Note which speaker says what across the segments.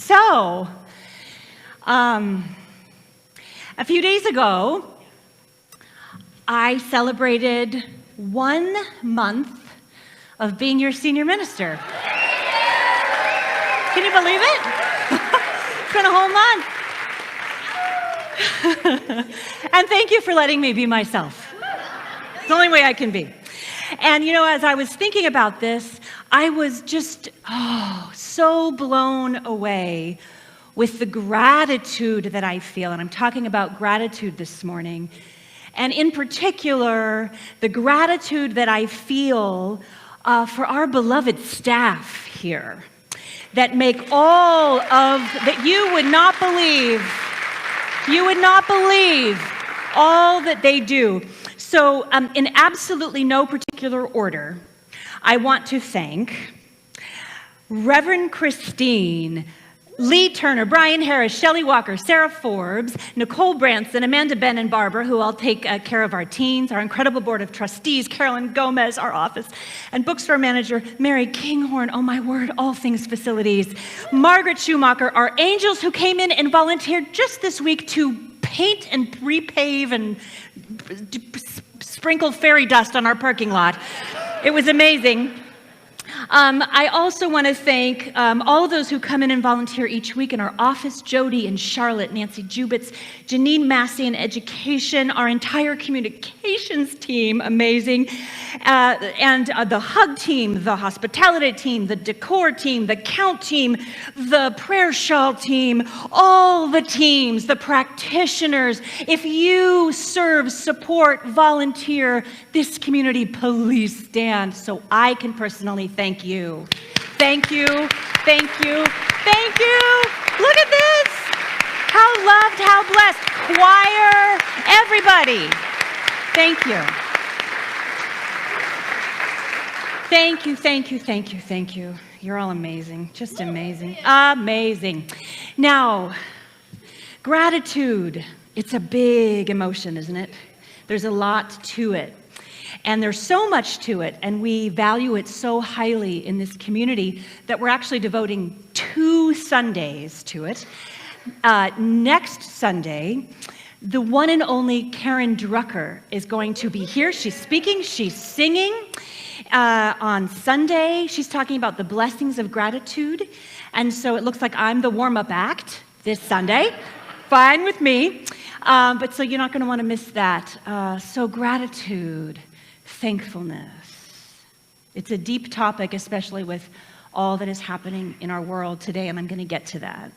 Speaker 1: So, a few days ago, I celebrated 1 month of being your senior minister. Can you believe it? It's been a whole month. And thank you for letting me be myself. It's the only way I can be. And you know, as I was thinking about this, I was just, so blown away with the gratitude that I feel. And I'm talking about gratitude this morning. And in particular, the gratitude that I feel for our beloved staff here that make all of, that you would not believe all that they do. So in absolutely no particular order, I want to thank Reverend Christine, Lee Turner, Brian Harris, Shelley Walker, Sarah Forbes, Nicole Branson, Amanda Ben and Barbara, who all take care of our teens, our incredible board of trustees, Carolyn Gomez, our office, and bookstore manager, Mary Kinghorn, oh my word, all things facilities, Margaret Schumacher, our angels who came in and volunteered just this week to paint and repave and sprinkle fairy dust on our parking lot. It was amazing. I also want to thank all of those who come in and volunteer each week in our office, Jody and Charlotte, Nancy Jubitz, Janine Massey in education, our entire communications team, amazing, and the hug team, the hospitality team, the decor team, the count team, the prayer shawl team, all the teams, the practitioners. If you serve, support, volunteer this community, please stand so I can personally thank you. Thank you, thank you, thank you. Look at this. How loved, how blessed. Choir, everybody. Thank you. Thank you, thank you, thank you, thank you. You're all amazing, just amazing, amazing. Now, gratitude, it's a big emotion, isn't it? There's a lot to it. And there's so much to it, and we value it so highly in this community that we're actually devoting 2 Sundays to it. Next Sunday, the one and only Karen Drucker is going to be here. She's speaking, she's singing. On Sunday, she's talking about the blessings of gratitude. And so it looks like I'm the warm-up act this Sunday. Fine with me. But so you're not going to want to miss that. So gratitude. Thankfulness. It's a deep topic, especially with all that is happening in our world today, and I'm going to get to that.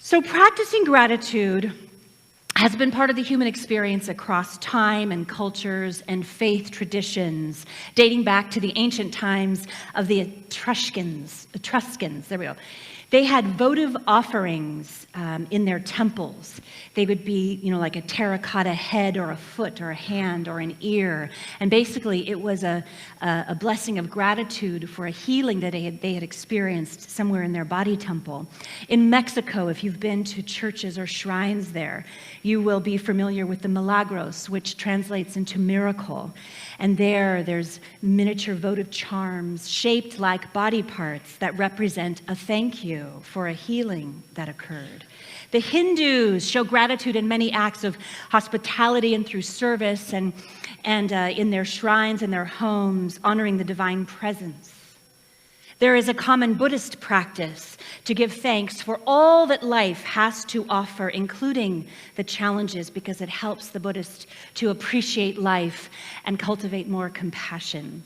Speaker 1: So practicing gratitude has been part of the human experience across time and cultures and faith traditions, dating back to the ancient times of the Etruscans, there we go. They had votive offerings in their temples. They would be, like a terracotta head or a foot or a hand or an ear. And basically, it was a blessing of gratitude for a healing that they had experienced somewhere in their body temple. In Mexico, if you've been to churches or shrines there, you will be familiar with the milagros, which translates into miracle. And there's miniature votive charms shaped like body parts that represent a thank you for a healing that occurred. The Hindus show gratitude in many acts of hospitality and through service and in their shrines and their homes, honoring the divine presence. There is a common Buddhist practice to give thanks for all that life has to offer, including the challenges, because it helps the Buddhist to appreciate life and cultivate more compassion.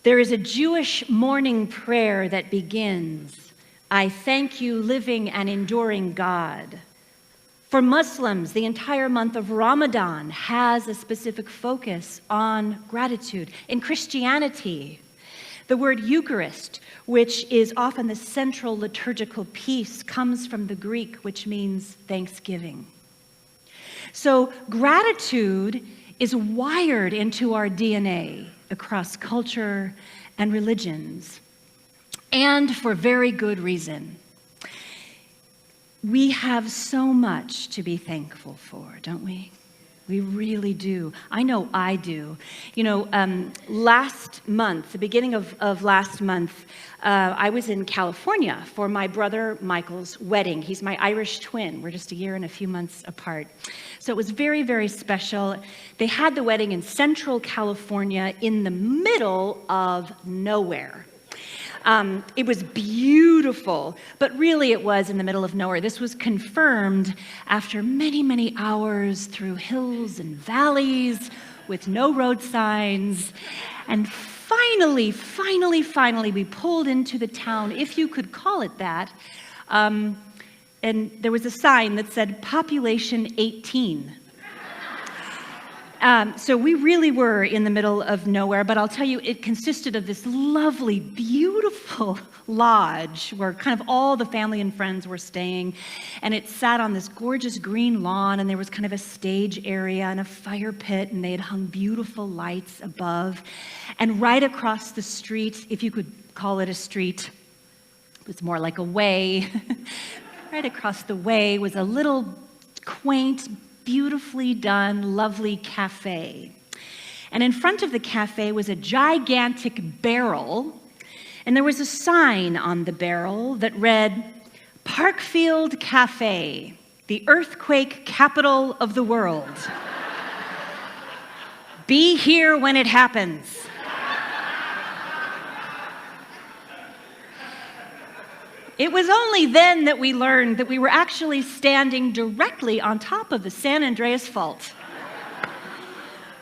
Speaker 1: There is a Jewish morning prayer that begins, "I thank you, living and enduring God." For Muslims, the entire month of Ramadan has a specific focus on gratitude. In Christianity, the word Eucharist, which is often the central liturgical piece, comes from the Greek, which means thanksgiving. So gratitude is wired into our DNA across culture and religions, and for very good reason. We have so much to be thankful for, don't we? We really do. I know I do. Last month, the beginning of last month, I was in California for my brother Michael's wedding. He's my Irish twin. We're just a year and a few months apart. So it was very, very special. They had the wedding in Central California in the middle of nowhere. It was beautiful, but really it was in the middle of nowhere. This was confirmed after many, many hours through hills and valleys with no road signs. And finally, we pulled into the town, if you could call it that. And there was a sign that said population 18. So we really were in the middle of nowhere, but I'll tell you, it consisted of this lovely, beautiful lodge where kind of all the family and friends were staying, and it sat on this gorgeous green lawn, and there was kind of a stage area and a fire pit, and they had hung beautiful lights above. And right across the street, if you could call it a street, it was more like a way, right across the way was a little quaint, beautifully done, lovely cafe. And in front of the cafe was a gigantic barrel, and there was a sign on the barrel that read, Parkfield Cafe, the earthquake capital of the world. Be here when it happens. It was only then that we learned that we were actually standing directly on top of the San Andreas Fault.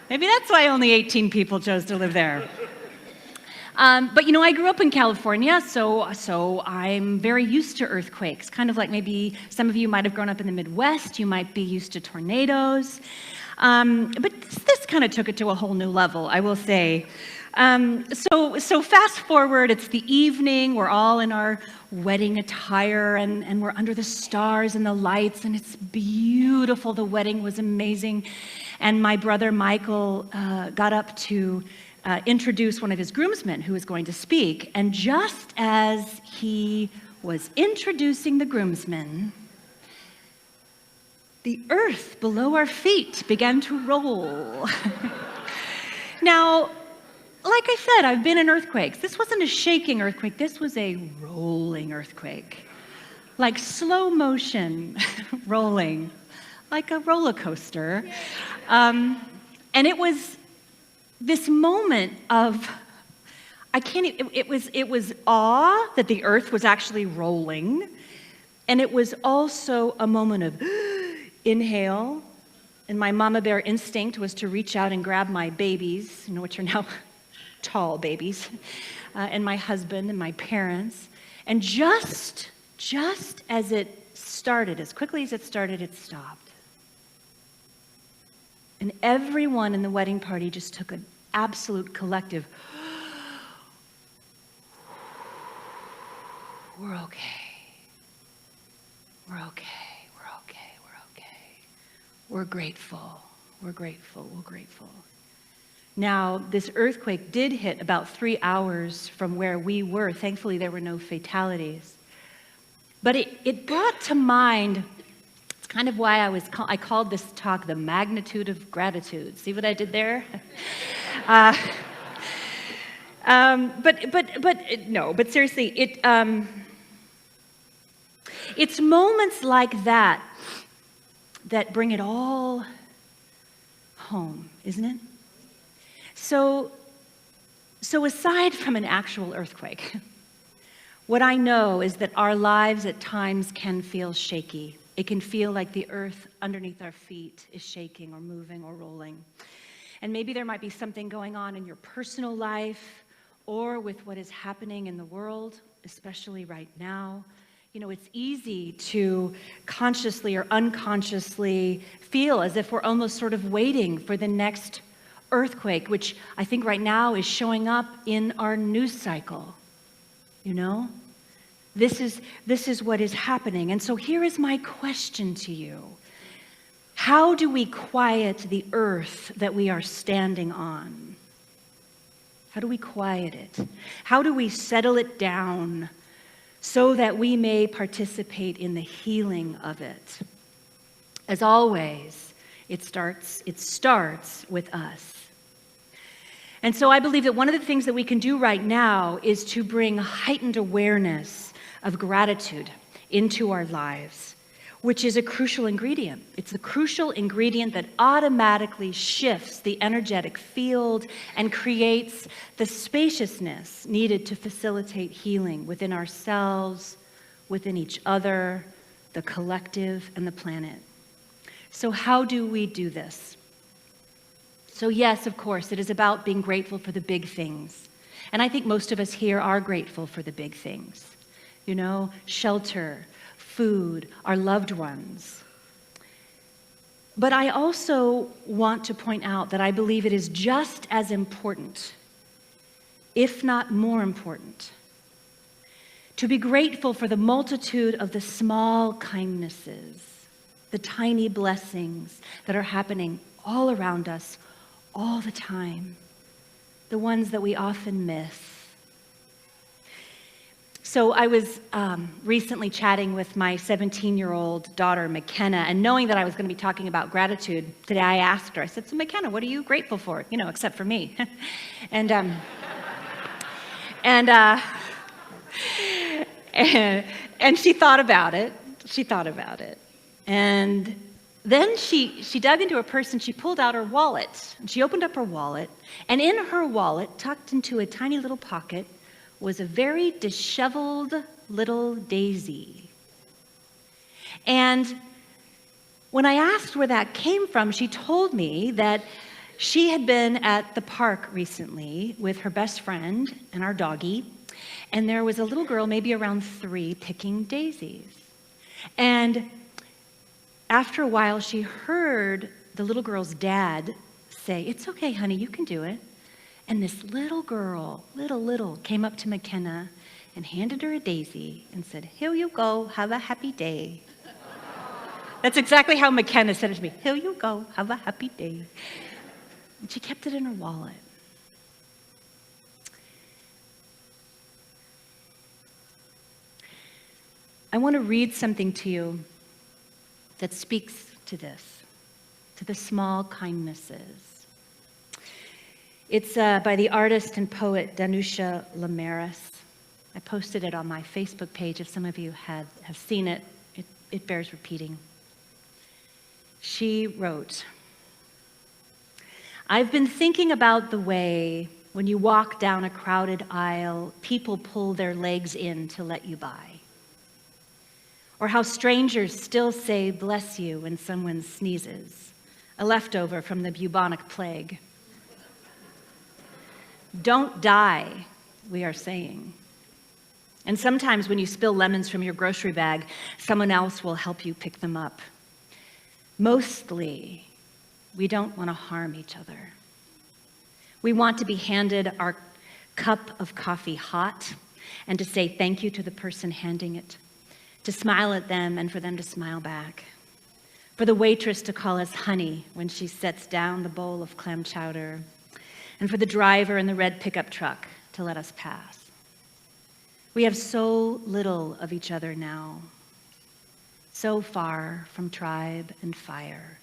Speaker 1: Maybe that's why only 18 people chose to live there. But I grew up in California, so I'm very used to earthquakes. Kind of like maybe some of you might have grown up in the Midwest. You might be used to tornadoes. But this kind of took it to a whole new level, I will say. So fast forward, it's the evening, we're all in our wedding attire, and we're under the stars and the lights, and it's beautiful. The wedding was amazing. And my brother Michael got up to introduce one of his groomsmen who was going to speak. And just as he was introducing the groomsmen, the earth below our feet began to roll. Now, like I said, I've been in earthquakes. This wasn't a shaking earthquake. This was a rolling earthquake. Like slow motion rolling, like a roller coaster. And it was this moment of, it was awe that the earth was actually rolling. And it was also a moment of inhale. And my mama bear instinct was to reach out and grab my babies, which are now tall babies, and my husband and my parents. And just as it started, as quickly as it started, it stopped. And everyone in the wedding party just took an absolute collective, we're okay. We're okay. We're okay. We're okay. We're grateful. We're grateful. We're grateful. Now, this earthquake did hit about 3 hours from where we were. Thankfully, there were no fatalities. But it brought to mind, it's kind of why I called this talk the magnitude of gratitude. See what I did there? But seriously, it's moments like that that bring it all home, isn't it? So aside from an actual earthquake, what I know is that our lives at times can feel shaky. It can feel like the earth underneath our feet is shaking or moving or rolling. And maybe there might be something going on in your personal life or with what is happening in the world, especially right now. It's easy to consciously or unconsciously feel as if we're almost sort of waiting for the next earthquake, which I think right now is showing up in our news cycle. This is what is happening. And so here is my question to you. How do we quiet the earth that we are standing on? How do we quiet it? How do we settle it down so that we may participate in the healing of it? As always, It starts with us. And so I believe that one of the things that we can do right now is to bring heightened awareness of gratitude into our lives, which is a crucial ingredient. It's the crucial ingredient that automatically shifts the energetic field and creates the spaciousness needed to facilitate healing within ourselves, within each other, the collective, and the planet. So how do we do this? So yes, of course, it is about being grateful for the big things. And I think most of us here are grateful for the big things. You know, shelter, food, our loved ones. But I also want to point out that I believe it is just as important, if not more important, to be grateful for the multitude of the small kindnesses, the tiny blessings that are happening all around us all the time, the ones that we often miss. So I was recently chatting with my 17-year-old daughter, McKenna, and knowing that I was going to be talking about gratitude today, I asked her, I said, so McKenna, what are you grateful for? You know, except for me. and she thought about it. And then she dug into her purse and she pulled out her wallet. And she opened up her wallet, and in her wallet, tucked into a tiny little pocket, was a very disheveled little daisy. And when I asked where that came from, she told me that she had been at the park recently with her best friend and our doggie, and there was a little girl, maybe around 3, picking daisies. And after a while, she heard the little girl's dad say, "It's okay, honey, you can do it." And this little girl, little, came up to McKenna and handed her a daisy and said, "Here you go, have a happy day." That's exactly how McKenna said it to me. "Here you go, have a happy day." And she kept it in her wallet. I want to read something to you that speaks to this, to the small kindnesses. It's by the artist and poet Danusha Lamaris. I posted it on my Facebook page. If some of you have seen it, it bears repeating. She wrote, "I've been thinking about the way when you walk down a crowded aisle, people pull their legs in to let you by. Or how strangers still say bless you when someone sneezes, a leftover from the bubonic plague. Don't die, we are saying. And sometimes when you spill lemons from your grocery bag, someone else will help you pick them up. Mostly, we don't want to harm each other. We want to be handed our cup of coffee hot and to say thank you to the person handing it, to smile at them and for them to smile back, for the waitress to call us honey when she sets down the bowl of clam chowder, and for the driver in the red pickup truck to let us pass. We have so little of each other now, so far from tribe and fire,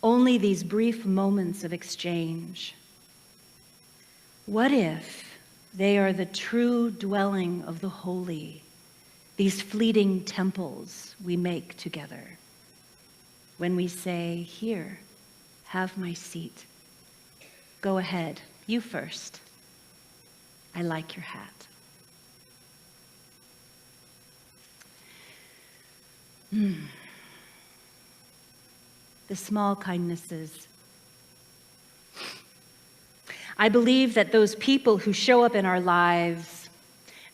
Speaker 1: only these brief moments of exchange. What if they are the true dwelling of the holy, these fleeting temples we make together, when we say, here, have my seat. Go ahead, you first. I like your hat." The small kindnesses. I believe that those people who show up in our lives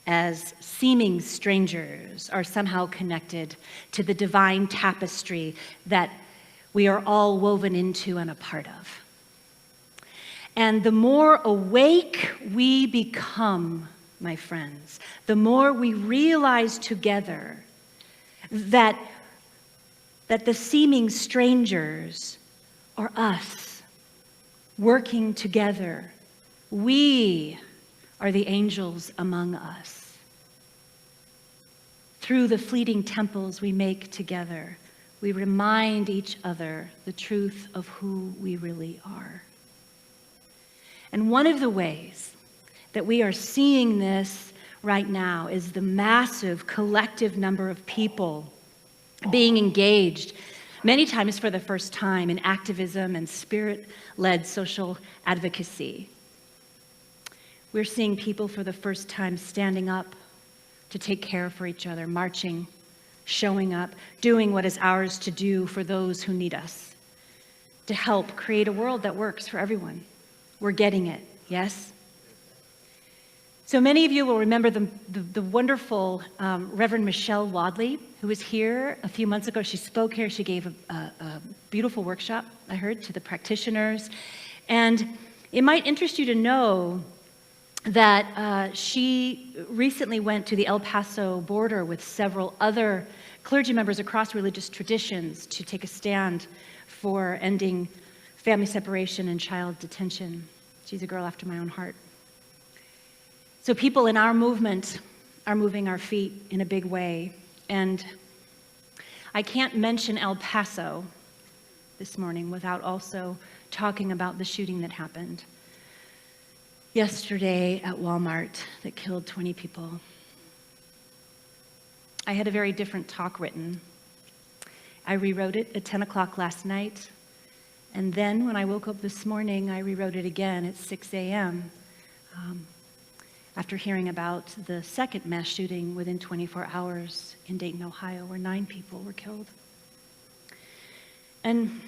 Speaker 1: as seeming strangers are somehow connected to the divine tapestry that we are all woven into and a part of. And the more awake we become, my friends, the more we realize together that the seeming strangers are us working together. We are the angels among us. Through the fleeting temples we make together, we remind each other the truth of who we really are. And one of the ways that we are seeing this right now is the massive collective number of people being engaged, many times for the first time, in activism and spirit-led social advocacy. We're seeing people for the first time standing up to take care for each other, marching, showing up, doing what is ours to do for those who need us, to help create a world that works for everyone. We're getting it, yes? So many of you will remember the wonderful Reverend Michelle Wadley, who was here a few months ago. She spoke here. She gave a beautiful workshop, I heard, to the practitioners. And it might interest you to know that she recently went to the El Paso border with several other clergy members across religious traditions to take a stand for ending family separation and child detention. She's a girl after my own heart. So people in our movement are moving our feet in a big way. And I can't mention El Paso this morning without also talking about the shooting that happened yesterday at Walmart that killed 20 people. I had a very different talk written. I rewrote it at 10 o'clock last night, and then when I woke up this morning, I rewrote it again at 6 a.m. After hearing about the second mass shooting within 24 hours in Dayton, Ohio, where 9 people were killed. And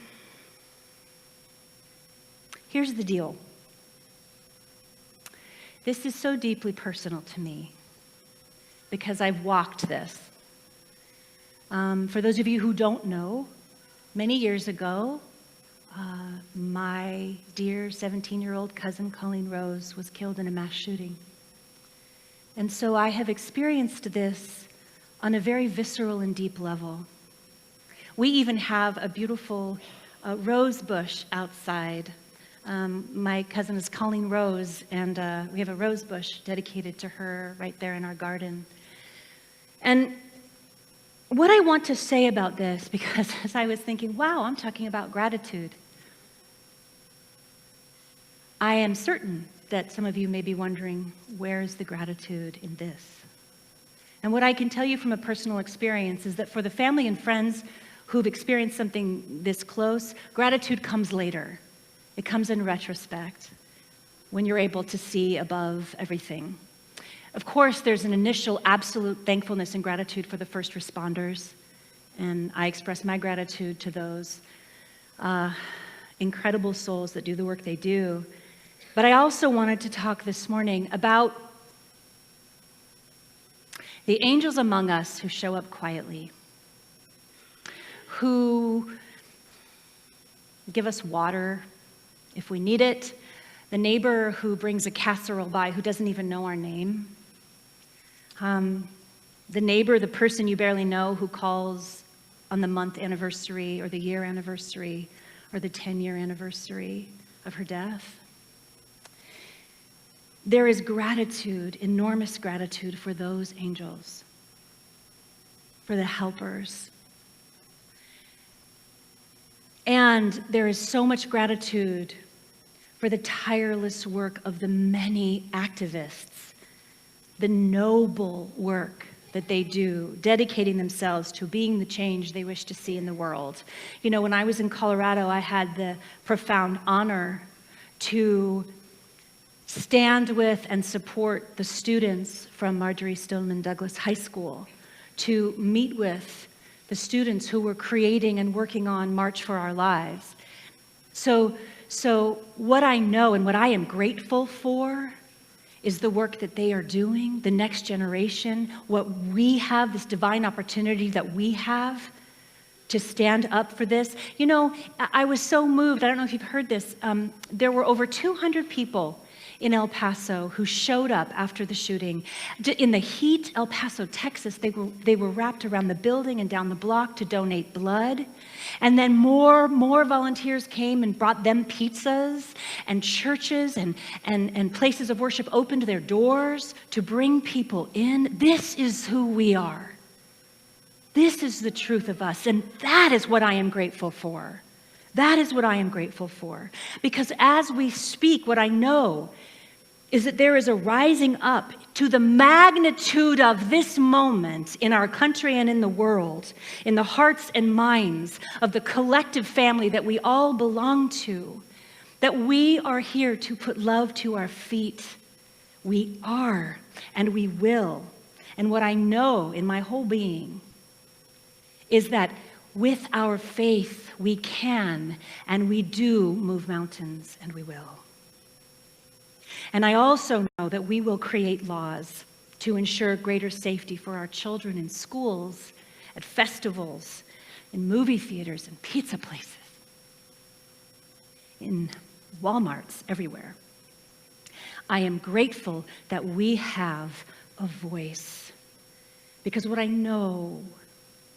Speaker 1: here's the deal. This is so deeply personal to me because I've walked this. For those of you who don't know, many years ago, my dear 17-year-old cousin Colleen Rose was killed in a mass shooting. And so I have experienced this on a very visceral and deep level. We even have a beautiful rose bush outside. My cousin is Colleen Rose, and we have a rose bush dedicated to her right there in our garden. And what I want to say about this, because as I was thinking, wow, I'm talking about gratitude. I am certain that some of you may be wondering, where is the gratitude in this? And what I can tell you from a personal experience is that for the family and friends who've experienced something this close, gratitude comes later. It comes in retrospect, when you're able to see above everything. Of course, there's an initial absolute thankfulness and gratitude for the first responders, and I express my gratitude to those incredible souls that do the work they do. But I also wanted to talk this morning about the angels among us who show up quietly, who give us water if we need it, the neighbor who brings a casserole by who doesn't even know our name, the neighbor, the person you barely know who calls on the month anniversary or the year anniversary or the 10-year anniversary of her death. There is gratitude, enormous gratitude for those angels, for the helpers. And there is so much gratitude for the tireless work of the many activists, the noble work that they do, dedicating themselves to being the change they wish to see in the world. You know, when I was in Colorado, I had the profound honor to stand with and support the students from Marjorie Stoneman Douglas High School, to meet with the students who were creating and working on March for Our Lives. So what I know and what I am grateful for is the work that they are doing, the next generation, what we have, this divine opportunity that we have to stand up for this. You know, I was so moved, I don't know if you've heard this, there were over 200 people in El Paso who showed up after the shooting. In the heat, El Paso, Texas, they were wrapped around the building and down the block to donate blood. And then more volunteers came and brought them pizzas, and churches and places of worship opened their doors to bring people in. This is who we are. This is the truth of us, and that is what I am grateful for. That is what I am grateful for. Because as we speak, what I know is that there is a rising up to the magnitude of this moment in our country and in the world, in the hearts and minds of the collective family that we all belong to, that we are here to put love to our feet. We are, and we will. And what I know in my whole being is that with our faith, we can and we do move mountains, and we will. And I also know that we will create laws to ensure greater safety for our children in schools, at festivals, in movie theaters, and pizza places, in Walmarts, everywhere. I am grateful that we have a voice, because what I know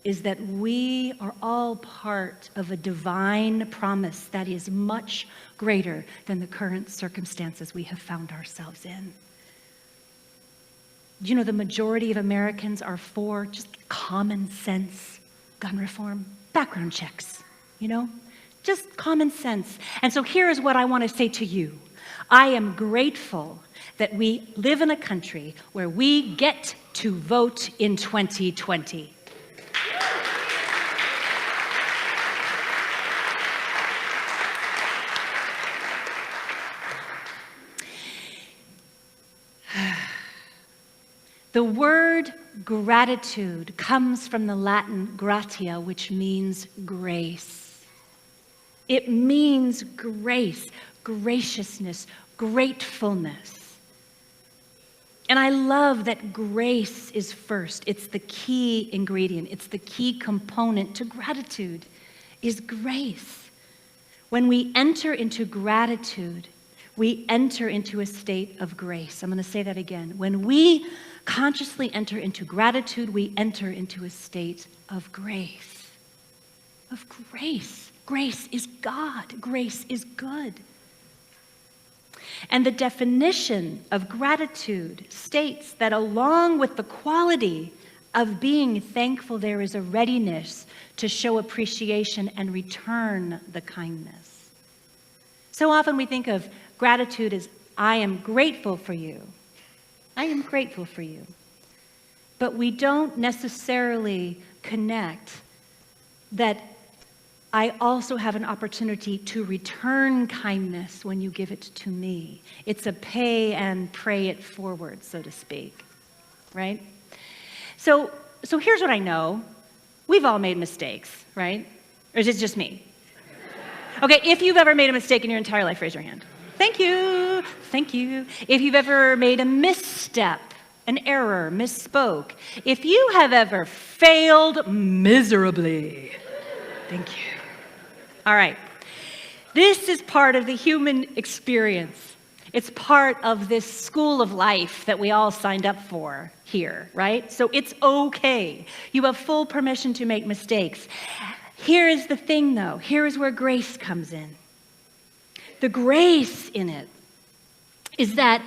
Speaker 1: is that we are all part of a divine promise that is much greater than the current circumstances we have found ourselves in. You know, the majority of Americans are for just common sense gun reform, background checks, just common sense. And so here is what I want to say to you. I am grateful that we live in a country where we get to vote in 2020. The word gratitude comes from the Latin gratia, which means grace. It means grace, graciousness, gratefulness. And I love that grace is first. It's the key ingredient. It's the key component to gratitude, is grace. When we enter into gratitude, we enter into a state of grace. I'm going to say that again. When we consciously enter into gratitude, we enter into a state of grace. Of grace. Grace is God. Grace is good. And the definition of gratitude states that along with the quality of being thankful, there is a readiness to show appreciation and return the kindness. So often we think of gratitude as, I am grateful for you. I am grateful for you. But we don't necessarily connect that I also have an opportunity to return kindness when you give it to me. It's a pay and pray it forward, so to speak, right? So here's what I know. We've all made mistakes, right? Or is it just me? Okay, if you've ever made a mistake in your entire life, raise your hand. Thank you. Thank you. If you've ever made a misstep, an error, misspoke, if you have ever failed miserably, thank you. All right. This is part of the human experience. It's part of this school of life that we all signed up for here, right? So it's okay. You have full permission to make mistakes. Here is the thing, though. Here is where grace comes in. The grace in it is that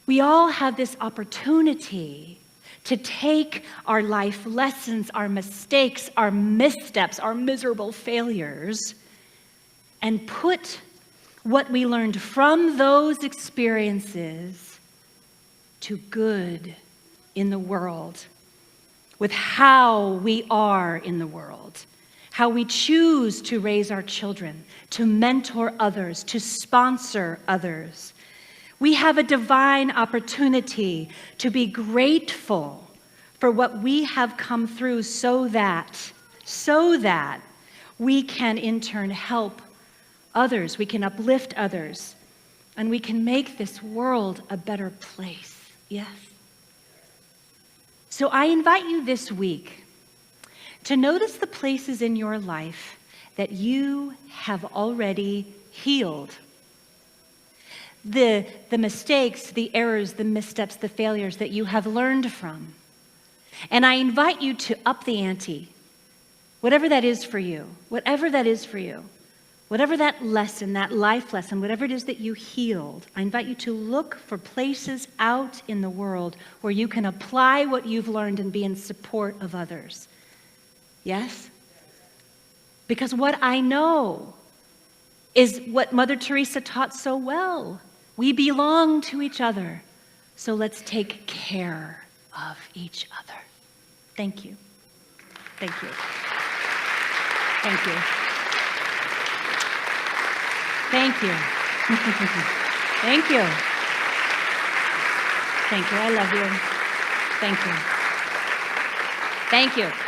Speaker 1: we all have this opportunity to take our life lessons, our mistakes, our missteps, our miserable failures, and put what we learned from those experiences to good in the world, with how we are in the world. How we choose to raise our children, to mentor others, to sponsor others. We have a divine opportunity to be grateful for what we have come through so that we can in turn help others, we can uplift others, and we can make this world a better place. Yes? So I invite you this week to notice the places in your life that you have already healed. The mistakes, the errors, the missteps, the failures that you have learned from. And I invite you to up the ante, whatever that is for you, whatever that is for you, whatever that lesson, that life lesson, whatever it is that you healed, I invite you to look for places out in the world where you can apply what you've learned and be in support of others. Yes? Because what I know is what Mother Teresa taught so well. We belong to each other, so let's take care of each other. Thank you. Thank you. Thank you. Thank you. Thank you. Thank you. I love you. Thank you. Thank you.